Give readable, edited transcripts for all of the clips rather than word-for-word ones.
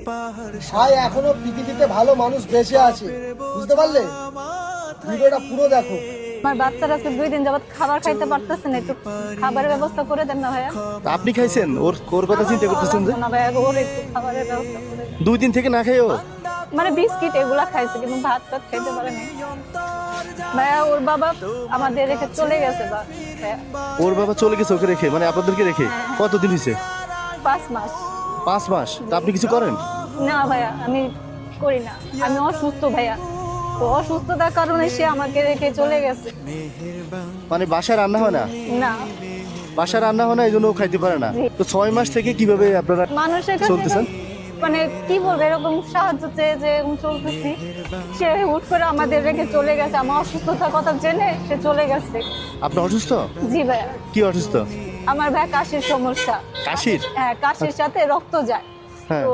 ভাই এখনো পৃথিবীতে ভালো মানুষ বেঁচে আছে, বুঝতে পারলে? ভিডিওটা পুরো দেখো। আমার বাচ্চারা আজকে 2 দিন যাবত খাবার খাইতে পারতেছে না, একটু খাবারের ব্যবস্থা করে দেন না ভাইয়া। তা আপনি খাইছেন? ওর কথা চিন্তা করতেছেন যে না ভাইয়া, ওর একটু খাবারের ব্যবস্থা করে দেন। 2 দিন থেকে না খাইও? মানে বিস্কিট এগুলা খাইছে কিন্তু ভাত টাত খাইতে পারে না ভাইয়া। ওর বাবা আমাদের রেখে চলে গেছে ভাইয়া। ওর বাবা চলে গেছে ওকে রেখে, মানে আপনাদেরকে রেখে? কতদিন হয়েছে? 5 মাস। 5 মাস? তা আপনি কিছু করেন না ভাইয়া, আমি করি না, আমি অসুস্থ ভাইয়া। তো অসুস্থতার কারণে সে আমাকে রেখে চলে গেছে। মানে বাসায় রান্না হয় না? না, বাসায় রান্না হয় না, এই জন্য ও খাইতে পারে না। তো 6 মাস থেকে কিভাবে আপনারা মানুষের কাছে চলতেছেন? মানে কি বলবো, এরকম সাহায্য চেয়ে যে চলতেছি, সে হুট করে আমাদের রেখে চলে গেছে। আমার অসুস্থতার কথা জেনে সে চলে গেছে। আপনি অসুস্থ? জি ভাইয়া। কি অসুস্থ? আমার ভাই কাশির সমস্যা। কাশির? হ্যাঁ, কাশির সাথে রক্ত যায়। হ্যাঁ। তো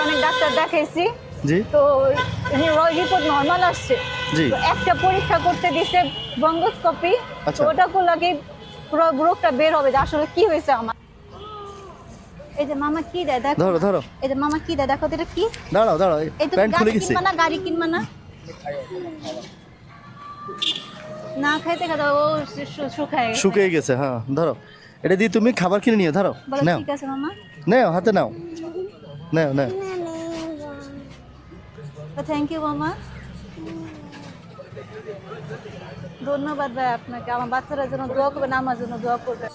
অনেক ডাক্তার দেখাইছি, জি তো রিপোর্ট নর্মাল আসছে। জি। তো একটা পরীক্ষা করতে দিছে, ব্রঙ্কোস্কপি। আচ্ছা। তো ওটা করলে কি পুরো রোগটা বের হবে যে আসলে কি হয়েছে আমার। এই যে মামা কি দেয় দেখো। ধরো ধরো, এই যে মামা কি দেয় দেখো তো, এটা কি? দাঁড়াও দাঁড়াও, এই তো প্যান্ট খুলে গাড়ি গেছে। কিনবা না, গাড়ি কিনবা না? না খাইতে খাইতে ও শুকায় গেছে। শুকিয়ে গেছে। হ্যাঁ ধরো, এটা দিয়ে তুমি খাবার কিনে নিও। ধরো, বলো নাও ঠিক আছে মামা। নাও, হাতে নাও, নাও নাও। থ্যাংক ইউ মামা। ধন্যবাদ ভাই আপনাকে। আমার বাচ্চারা জন্য দোয়া করবেন, আমার জন্য দোয়া করবেন।